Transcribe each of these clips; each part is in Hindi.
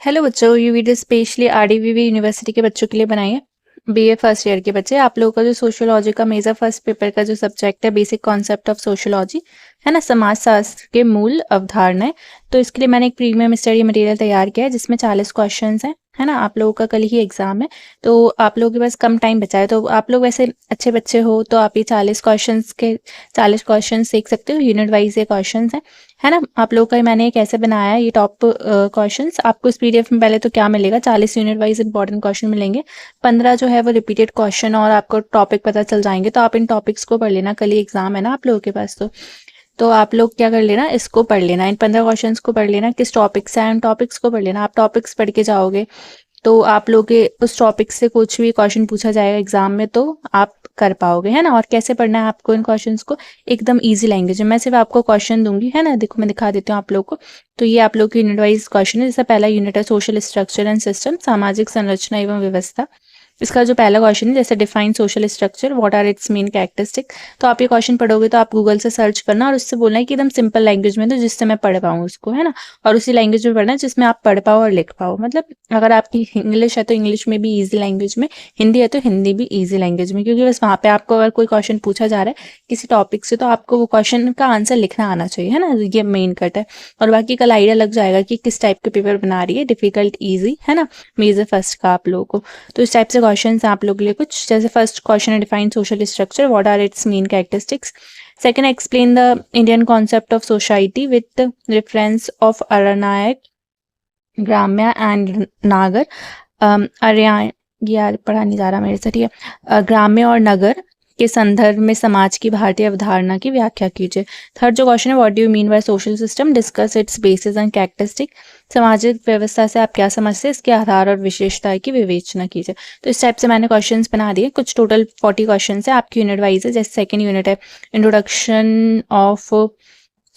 हेलो बच्चों, ये वीडियो स्पेशली आरडीवीवी यूनिवर्सिटी के बच्चों के लिए बनाई है। बीए फर्स्ट ईयर के बच्चे, आप लोगों का जो सोशियोलॉजी का मेजर फर्स्ट पेपर का जो सब्जेक्ट है बेसिक कॉन्सेप्ट ऑफ सोशियोलॉजी है ना, समाज शास्त्र के मूल अवधारणाएं। तो इसके लिए मैंने एक प्रीमियम स्टडी मटेरियल तैयार किया है जिसमें 40 क्वेश्चंस हैं, है ना। आप लोगों का कल ही एग्जाम है तो आप लोगों के पास कम टाइम बचा है, तो आप लोग वैसे अच्छे बच्चे हो तो आप ये 40 क्वेश्चन सीख सकते हो। यूनिट वाइज ये क्वेश्चन है ना। आप लोगों का मैंने कैसे बनाया है ये टॉप क्वेश्चंस। आपको इस पीडीएफ में पहले तो क्या मिलेगा, 40 यूनिट वाइज इंपॉर्टेंट क्वेश्चन मिलेंगे, 15 जो है वो रिपीटेड क्वेश्चन, और आपको टॉपिक पता चल जाएंगे। तो आप इन टॉपिक्स को पढ़ लेना, कल ही एग्जाम है ना आप लोगों के पास। तो आप लोग क्या कर लेना, इसको पढ़ लेना, इन 15 क्वेश्चंस को पढ़ लेना, किस टॉपिक से आए उन टॉपिक्स को पढ़ लेना। आप टॉपिक्स पढ़ के जाओगे तो आप लोग के उस टॉपिक से कुछ भी क्वेश्चन पूछा जाएगा एग्जाम में तो आप कर पाओगे, है ना। और कैसे पढ़ना है आपको इन क्वेश्चंस को, एकदम इजी लैंग्वेज में। मैं सिर्फ आपको क्वेश्चन दूंगी, है ना। देखो मैं दिखा देती हूँ आप लोग को। तो ये आप लोग की यूनिट वाइज क्वेश्चन है। जैसे पहला यूनिट है सोशल स्ट्रक्चर एंड सिस्टम, सामाजिक संरचना एवं व्यवस्था। इसका जो पहला क्वेश्चन है, जैसे define social structure, what are its main characteristic. तो आप ये क्वेश्चन पढ़ोगे तो आप गूगल से सर्च करना और उससे बोलना है कि एकदम सिंपल लैंग्वेज में, तो जिससे मैं पढ़ पाऊँ उसको, है ना। और उसी लैंग्वेज में पढ़ना है जिसमें आप पढ़ पाओ और लिख पाओ। मतलब अगर आपकी इंग्लिश है तो इंग्लिश में भी ईजी लैंग्वेज में, हिंदी है तो हिंदी भी ईजी लैंग्वेज में, क्योंकि बस वहाँ पे आपको अगर कोई क्वेश्चन पूछा जा रहा है किसी टॉपिक से तो आपको वो क्वेश्चन का आंसर लिखना आना चाहिए, है ना। ये मेन कट है। और बाकी कल आइडिया लग जाएगा कि किस टाइप के पेपर बना रही है, डिफिकल्ट ईजी, है ना, मेजर फर्स्ट का आप लोगों को। तो इस टाइप से क्वेश्चन आप लोग के लिए कुछ। जैसे फर्स्ट क्वेश्चन है define social structure, what are its main characteristics. Second, explain the Indian concept of society with reference of अरनायक, ग्राम्य एंड नागर। अरे यार पढ़ा नहीं जा रहा मेरे से, ठीक है। ग्राम्य और नगर के संदर्भ में समाज की भारतीय अवधारणा की व्याख्या कीजिए। थर्ड जो क्वेश्चन है, what do you mean by social system, discuss it's basis and characteristic. सामाजिक व्यवस्था से आप क्या समझते हैं, इसके आधार और विशेषता की विवेचना कीजिए। तो इस टाइप से मैंने क्वेश्चंस बना दिए। कुछ टोटल 40 क्वेश्चन है, आपकी यूनिट वाइज है। जैसे सेकेंड यूनिट है इंट्रोडक्शन ऑफ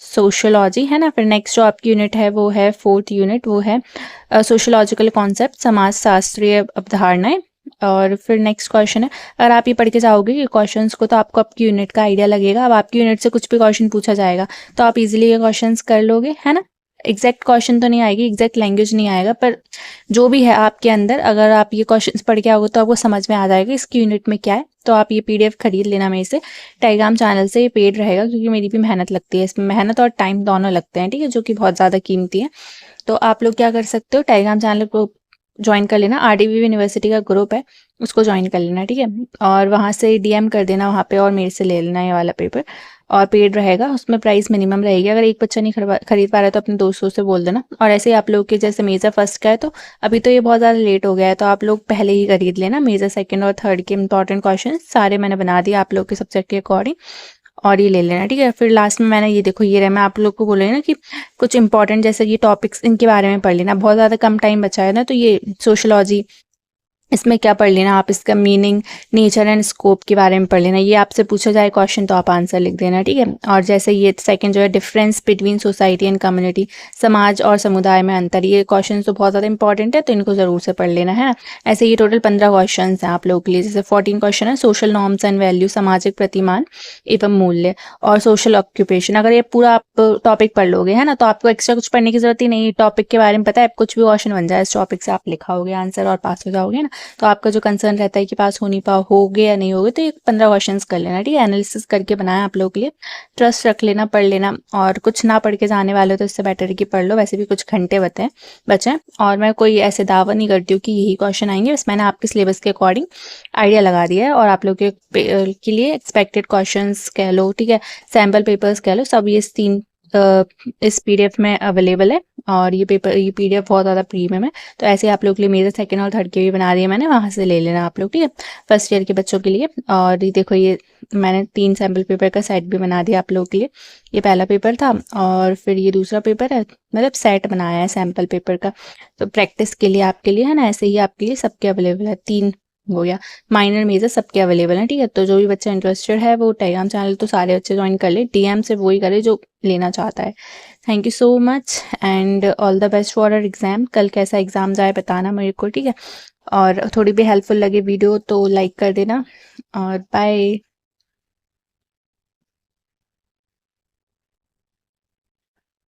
सोशोलॉजी, है ना। फिर नेक्स्ट जो आपकी यूनिट है वो है फोर्थ यूनिट, वो है सोशोलॉजिकल कॉन्सेप्ट, समाज शास्त्रीय अवधारणाएं। और फिर नेक्स्ट क्वेश्चन है, अगर आप ये पढ़ के जाओगे ये क्वेश्चंस को तो आपको आपकी यूनिट का आइडिया लगेगा। अब आपकी यूनिट से कुछ भी क्वेश्चन पूछा जाएगा तो आप इजीली ये क्वेश्चंस कर लोगे, है ना। एग्जैक्ट क्वेश्चन तो नहीं आएगी, एग्जैक्ट लैंग्वेज नहीं आएगा, पर जो भी है आपके अंदर, अगर आप ये क्वेश्चंस पढ़ के आओगे तो आपको समझ में आ जाएगा इसकी यूनिट में क्या है। तो आप ये पीडीएफ खरीद लेना मेरे से, टेलीग्राम चैनल से। ये पेड रहेगा क्योंकि मेरी भी मेहनत लगती है इसमें, मेहनत और टाइम दोनों लगते हैं, ठीक है, जो कि बहुत ज़्यादा कीमती है। तो आप लोग क्या कर सकते हो, टेलीग्राम चैनल को ज्वाइन कर लेना, आरडीवीवी यूनिवर्सिटी का ग्रुप है उसको ज्वाइन कर लेना, ठीक है। और वहाँ से डीएम कर देना वहाँ पे और मेरे से ले लेना ये वाला पेपर। और पेड रहेगा, उसमें प्राइस मिनिमम रहेगी। अगर एक बच्चा नहीं खरीद पा रहा है तो अपने दोस्तों से बोल देना। और ऐसे ही आप लोग के जैसे मेजर फर्स्ट का है तो अभी तो ये बहुत ज़्यादा लेट हो गया है, तो आप लोग पहले ही खरीद लेना। मेजर सेकंड और थर्ड के इंपॉर्टेंट क्वेश्चन सारे मैंने बना दिए आप लोग के सब्जेक्ट के अकॉर्डिंग, और ये ले लेना, ठीक है। फिर लास्ट में मैंने ये देखो ये रहा, मैं आप लोग को बोल रही ना कि कुछ इंपॉर्टेंट जैसे ये टॉपिक्स इनके बारे में पढ़ लेना। बहुत ज़्यादा कम टाइम बचा है ना, तो ये सोशोलॉजी इसमें क्या पढ़ लेना आप, इसका मीनिंग, नेचर एंड स्कोप के बारे में पढ़ लेना। ये आपसे पूछा जाए क्वेश्चन तो आप आंसर लिख देना, ठीक है। और जैसे ये सेकंड जो है difference between society and community, समाज और समुदाय में अंतर, ये क्वेश्चन तो बहुत ज़्यादा इंपॉर्टेंट है तो इनको ज़रूर से पढ़ लेना है। ऐसे ये टोटल 15 क्वेश्चन हैं आप लोगों के लिए। जैसे 14 क्वेश्चन है सोशल नॉर्म्स एंड वैल्यू, सामाजिक प्रतिमान एवं मूल्य, और सोशल ऑक्यूपेशन। अगर ये पूरा आप टॉपिक पढ़ लोगे, है ना, तो आपको एक्स्ट्रा कुछ पढ़ने की जरूरत ही नहीं, टॉपिक के बारे में पता है, कुछ भी क्वेश्चन बन जाए इस टॉपिक से आप लिखाओगे आंसर और पास हो जाओगे ना। तो आपका जो कंसर्न रहता है कि पास हो नहीं होगे या नहीं होगे, तो ये 15 क्वेश्चंस कर लेना, ठीक है। एनालिसिस करके बनाया आप लोगों के लिए, ट्रस्ट रख लेना, पढ़ लेना। और कुछ ना पढ़ के जाने वाले हो तो इससे बेटर है कि पढ़ लो, वैसे भी कुछ घंटे बचे। और मैं कोई ऐसे दावा नहीं करती हूँ कि यही क्वेश्चन आएंगे, बस मैंने आपके सिलेबस के अकॉर्डिंग आइडिया लगा दिया है। और आप लोग के लिए एक्सपेक्टेड क्वेश्चंस कह लो, ठीक है, सैम्पल पेपर्स कह लो, सब ये 3 इस पीडीएफ में अवेलेबल है। और ये पीडीएफ बहुत ज़्यादा प्रीमियम है। तो ऐसे आप लोग के लिए मेजर सेकंड और थर्ड के भी बना दिए मैंने, वहाँ से ले लेना आप लोग, ठीक है, फर्स्ट ईयर के बच्चों के लिए। और ये देखो ये मैंने 3 सैम्पल पेपर का सेट भी बना दिया आप लोगों के लिए। ये पहला पेपर था और फिर ये दूसरा पेपर है, मतलब सेट बनाया है सैम्पल पेपर का। तो प्रैक्टिस के लिए आपके लिए, है ना, ऐसे ही आपके लिए सबके अवेलेबल है, 3 हो गया, माइनर मेजर सबके अवेलेबल हैं, ठीक है। तो जो भी बच्चा इंटरेस्टेड है वो टेलीग्राम चैनल तो सारे बच्चे ज्वाइन कर ले, डीएम से वही करे जो लेना चाहता है। Thank you so much and all the best for our exam. कल कैसा एग्जाम जाए बताना मेरे को, ठीक है। और थोड़ी भी हेल्पफुल लगे वीडियो तो लाइक कर देना, और बाय।